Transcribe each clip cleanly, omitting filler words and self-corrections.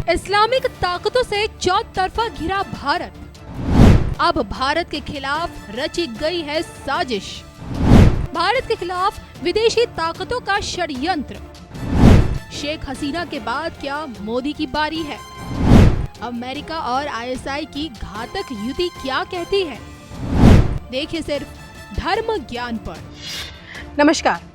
Islamic ताकतों से चौतरफा घिरा भारत। अब भारत के खिलाफ रची गई है साजिश। भारत के खिलाफ विदेशी ताकतों का षड्यंत्र। शेख हसीना के बाद क्या मोदी की बारी है? अमेरिका और आईएसआई की घातक युति क्या कहती है? देखिए सिर्फ धर्म ज्ञान पर। नमस्कार।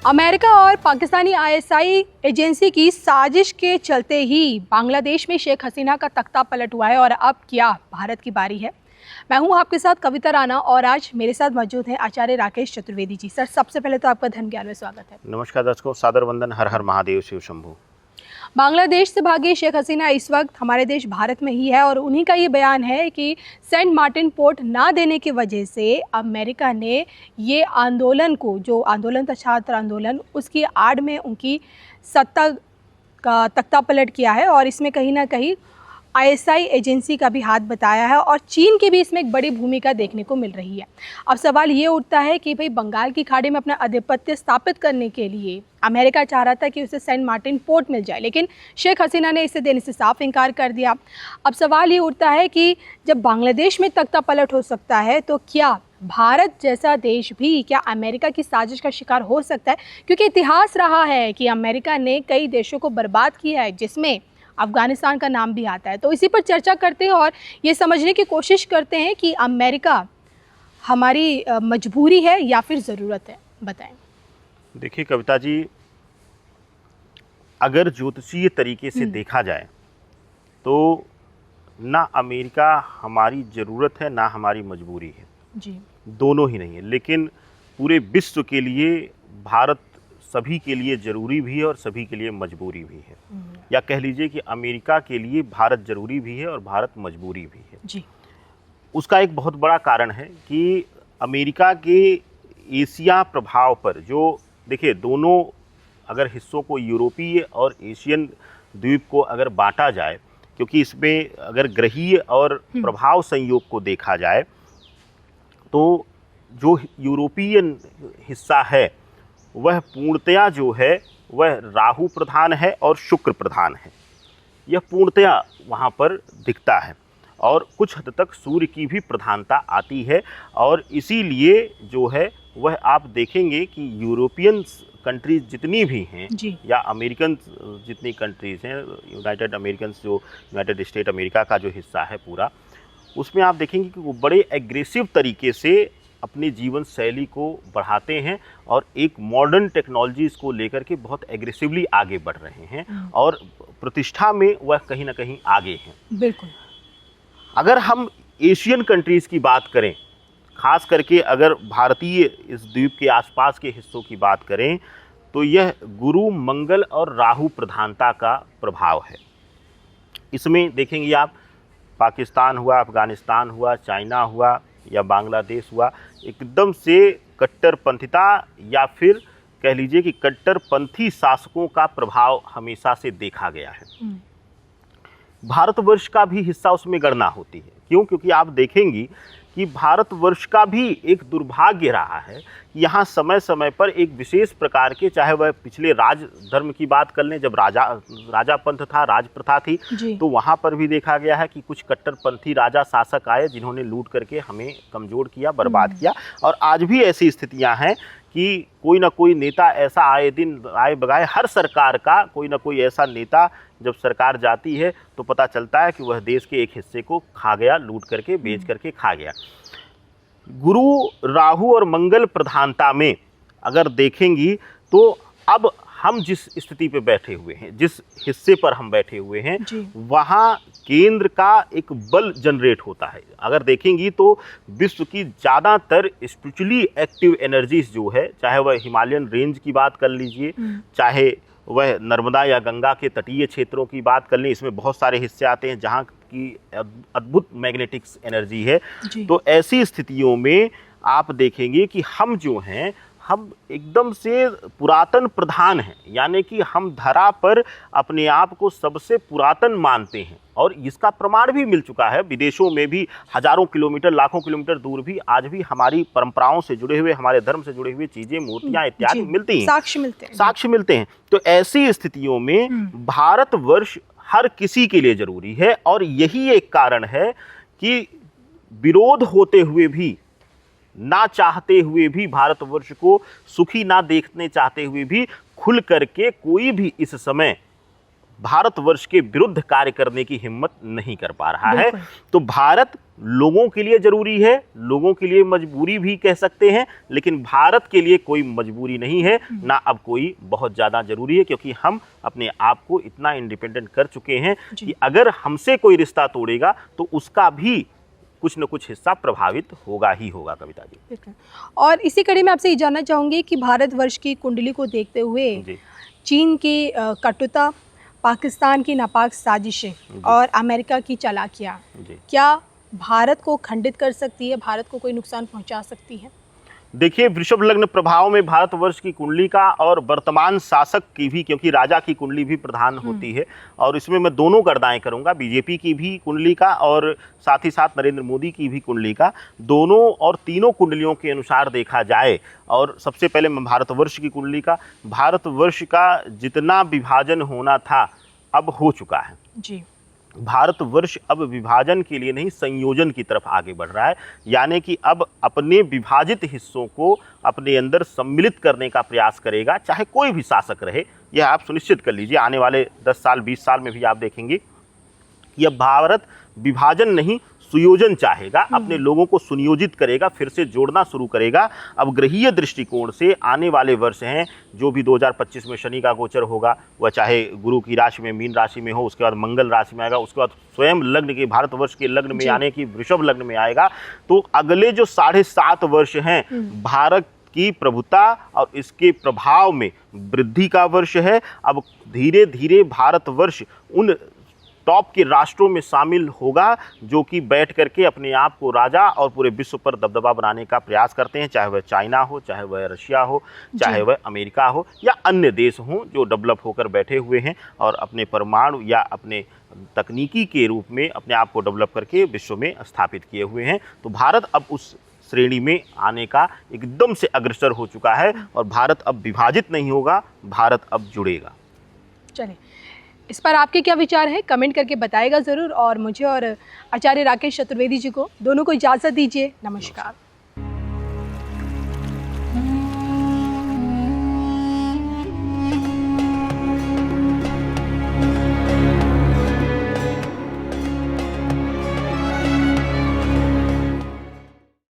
अमेरिका और पाकिस्तानी आईएसआई एजेंसी की साजिश के चलते ही बांग्लादेश में शेख हसीना का तख्ता पलट हुआ है और अब क्या भारत की बारी है? मैं हूं आपके साथ कविता राणा और आज मेरे साथ मौजूद हैं आचार्य राकेश चतुर्वेदी जी। सर, सबसे पहले तो आपका धर्म ज्ञान में स्वागत है। नमस्कार दर्शकों, सादर वंदन। हर हर महादेव, शिव शंभू। बांग्लादेश से भागे शेख हसीना इस वक्त हमारे देश भारत में ही है और उन्हीं का ये बयान है कि सेंट मार्टिन पोर्ट ना देने की वजह से अमेरिका ने ये आंदोलन को, जो आंदोलन था छात्र आंदोलन, उसकी आड़ में उनकी सत्ता का तख्ता पलट किया है और इसमें कहीं ना कहीं आईएसआई एजेंसी का भी हाथ बताया है और चीन की भी इसमें एक बड़ी भूमिका देखने को मिल रही है। अब सवाल ये उठता है कि भाई बंगाल की खाड़ी में अपना आधिपत्य स्थापित करने के लिए अमेरिका चाह रहा था कि उसे सेंट मार्टिन पोर्ट मिल जाए, लेकिन शेख हसीना ने इसे देने से साफ इनकार कर दिया। अब सवाल ये उठता है कि जब बांग्लादेश में तख्ता पलट हो सकता है तो क्या भारत जैसा देश भी क्या अमेरिका की साजिश का शिकार हो सकता है? क्योंकि इतिहास रहा है कि अमेरिका ने कई देशों को बर्बाद किया है, जिसमें अफगानिस्तान का नाम भी आता है। तो इसी पर चर्चा करते हैं और ये समझने की कोशिश करते हैं कि अमेरिका हमारी मजबूरी है या फिर ज़रूरत है। बताएं। देखिए कविता जी, अगर ज्योतिषीय तरीके से देखा जाए तो ना अमेरिका हमारी ज़रूरत है ना हमारी मजबूरी है जी। दोनों ही नहीं है, लेकिन पूरे विश्व के लिए भारत सभी के लिए ज़रूरी भी है और सभी के लिए मजबूरी भी है। या कह लीजिए कि अमेरिका के लिए भारत ज़रूरी भी है और भारत मजबूरी भी है जी। उसका एक बहुत बड़ा कारण है कि अमेरिका के एशिया प्रभाव पर, जो देखिए दोनों अगर हिस्सों को यूरोपीय और एशियन द्वीप को अगर बांटा जाए, क्योंकि इसमें अगर ग्रहीय और प्रभाव संयोग को देखा जाए तो जो यूरोपियन हिस्सा है वह पूर्णतया जो है वह राहु प्रधान है और शुक्र प्रधान है। यह पूर्णतया वहाँ पर दिखता है और कुछ हद तक सूर्य की भी प्रधानता आती है और इसीलिए जो है वह आप देखेंगे कि यूरोपियन कंट्रीज जितनी भी हैं या अमेरिकन जितनी कंट्रीज़ हैं, यूनाइटेड अमेरिकन जो यूनाइटेड स्टेट अमेरिका का जो हिस्सा है पूरा, उसमें आप देखेंगे कि वो बड़े एग्रेसिव तरीके से अपनी जीवन शैली को बढ़ाते हैं और एक मॉडर्न टेक्नोलॉजीज़ को लेकर के बहुत एग्रेसिवली आगे बढ़ रहे हैं और प्रतिष्ठा में वह कहीं ना कहीं आगे हैं। बिल्कुल। अगर हम एशियन कंट्रीज़ की बात करें, खास करके अगर भारतीय इस द्वीप के आसपास के हिस्सों की बात करें, तो यह गुरु मंगल और राहु प्रधानता का प्रभाव है। इसमें देखेंगे आप, पाकिस्तान हुआ, अफगानिस्तान हुआ, चाइना हुआ या बांग्लादेश हुआ, एकदम से कट्टरपंथिता या फिर कह लीजिए कि कट्टरपंथी शासकों का प्रभाव हमेशा से देखा गया है। भारतवर्ष का भी हिस्सा उसमें गणना होती है। क्यों? क्योंकि आप देखेंगी कि भारतवर्ष का भी एक दुर्भाग्य रहा है कि यहाँ समय समय पर एक विशेष प्रकार के, चाहे वह पिछले राज धर्म की बात कर लें, जब राजा पंथ था, राज प्रथा थी, तो वहाँ पर भी देखा गया है कि कुछ कट्टरपंथी राजा शासक आए जिन्होंने लूट करके हमें कमज़ोर किया, बर्बाद किया। और आज भी ऐसी स्थितियाँ हैं कि कोई ना कोई नेता ऐसा आए दिन आए बगाए, हर सरकार का कोई ना कोई ऐसा नेता जब सरकार जाती है तो पता चलता है कि वह देश के एक हिस्से को खा गया, लूट करके बेच करके खा गया। गुरु राहु और मंगल प्रधानता में अगर देखेंगी तो अब हम जिस स्थिति पे बैठे हुए हैं, जिस हिस्से पर हम बैठे हुए हैं, वहाँ केंद्र का एक बल जनरेट होता है। अगर देखेंगी तो विश्व की ज़्यादातर स्पिरिचुअली एक्टिव एनर्जीज जो है, चाहे वह हिमालयन रेंज की बात कर लीजिए, चाहे वह नर्मदा या गंगा के तटीय क्षेत्रों की बात कर लें, इसमें बहुत सारे हिस्से आते हैं जहाँ की अद्भुत मैग्नेटिक्स एनर्जी है। तो ऐसी स्थितियों में आप देखेंगे कि हम जो हैं, हम एकदम से पुरातन प्रधान हैं, यानी कि हम धरा पर अपने आप को सबसे पुरातन मानते हैं और इसका प्रमाण भी मिल चुका है। विदेशों में भी हजारों किलोमीटर, लाखों किलोमीटर दूर भी आज भी हमारी परंपराओं से जुड़े हुए, हमारे धर्म से जुड़े हुए चीजें, मूर्तियां इत्यादि मिलती हैं, साक्ष्य मिलते हैं। तो ऐसी स्थितियों में भारतवर्ष हर किसी के लिए जरूरी है। और यही एक कारण है कि विरोध होते हुए भी, ना चाहते हुए भी, भारतवर्ष को सुखी ना देखने चाहते हुए भी, खुल करके कोई भी इस समय भारतवर्ष के विरुद्ध कार्य करने की हिम्मत नहीं कर पा रहा है। तो भारत लोगों के लिए जरूरी है, लोगों के लिए मजबूरी भी कह सकते हैं, लेकिन भारत के लिए कोई मजबूरी नहीं है, ना अब कोई बहुत ज़्यादा जरूरी है, क्योंकि हम अपने आप को इतना इंडिपेंडेंट कर चुके हैं कि अगर हमसे कोई रिश्ता तोड़ेगा तो उसका भी कुछ न कुछ हिस्सा प्रभावित होगा ही होगा। कविता जी, और इसी कड़ी में आपसे ये जानना चाहूँगी कि भारतवर्ष की कुंडली को देखते हुए चीन की कटुता, पाकिस्तान की नापाक साजिशें और अमेरिका की चालाकियाँ क्या भारत को खंडित कर सकती है, भारत को कोई नुकसान पहुंचा सकती है? देखिए, वृषभ लग्न प्रभाव में भारतवर्ष की कुंडली का और वर्तमान शासक की भी, क्योंकि राजा की कुंडली भी प्रधान होती है, और इसमें मैं दोनों गणनाएं करूंगा, बीजेपी की भी कुंडली का और साथ ही साथ नरेंद्र मोदी की भी कुंडली का। दोनों और तीनों कुंडलियों के अनुसार देखा जाए, और सबसे पहले मैं भारतवर्ष की कुंडली का, भारतवर्ष का जितना विभाजन होना था अब हो चुका है जी। भारतवर्ष अब विभाजन के लिए नहीं, संयोजन की तरफ आगे बढ़ रहा है। यानी कि अब अपने विभाजित हिस्सों को अपने अंदर सम्मिलित करने का प्रयास करेगा, चाहे कोई भी शासक रहे। यह आप सुनिश्चित कर लीजिए, आने वाले 10 साल 20 साल में भी आप देखेंगे कि अब भारत विभाजन नहीं, सुयोजन चाहेगा, अपने लोगों को सुनियोजित करेगा, फिर से जोड़ना शुरू करेगा। अब ग्रहीय दृष्टिकोण से आने वाले वर्ष हैं, जो भी 2025 में शनि का गोचर होगा, वह चाहे गुरु की राशि में, मीन राशि में हो, उसके बाद मंगल राशि में आएगा, उसके बाद स्वयं लग्न के, भारतवर्ष के लग्न में आने की वृषभ लग्न में आएगा। तो अगले जो 7.5 वर्ष हैं भारत की प्रभुता और इसके प्रभाव में वृद्धि का वर्ष है। अब धीरे धीरे भारतवर्ष उन टॉप के राष्ट्रों में शामिल होगा जो कि बैठ करके अपने आप को राजा और पूरे विश्व पर दबदबा बनाने का प्रयास करते हैं, चाहे वह चाइना हो, चाहे वह रशिया हो, चाहे वह अमेरिका हो, या अन्य देश हों जो डेवलप होकर बैठे हुए हैं और अपने परमाणु या अपने तकनीकी के रूप में अपने आप को डेवलप करके विश्व में स्थापित किए हुए हैं। तो भारत अब उस श्रेणी में आने का एकदम से अग्रसर हो चुका है, और भारत अब विभाजित नहीं होगा, भारत अब जुड़ेगा। चलिए, इस पर आपके क्या विचार हैं, कमेंट करके बताएगा ज़रूर। और मुझे और आचार्य राकेश चतुर्वेदी जी को दोनों को इजाज़त दीजिए। नमस्कार।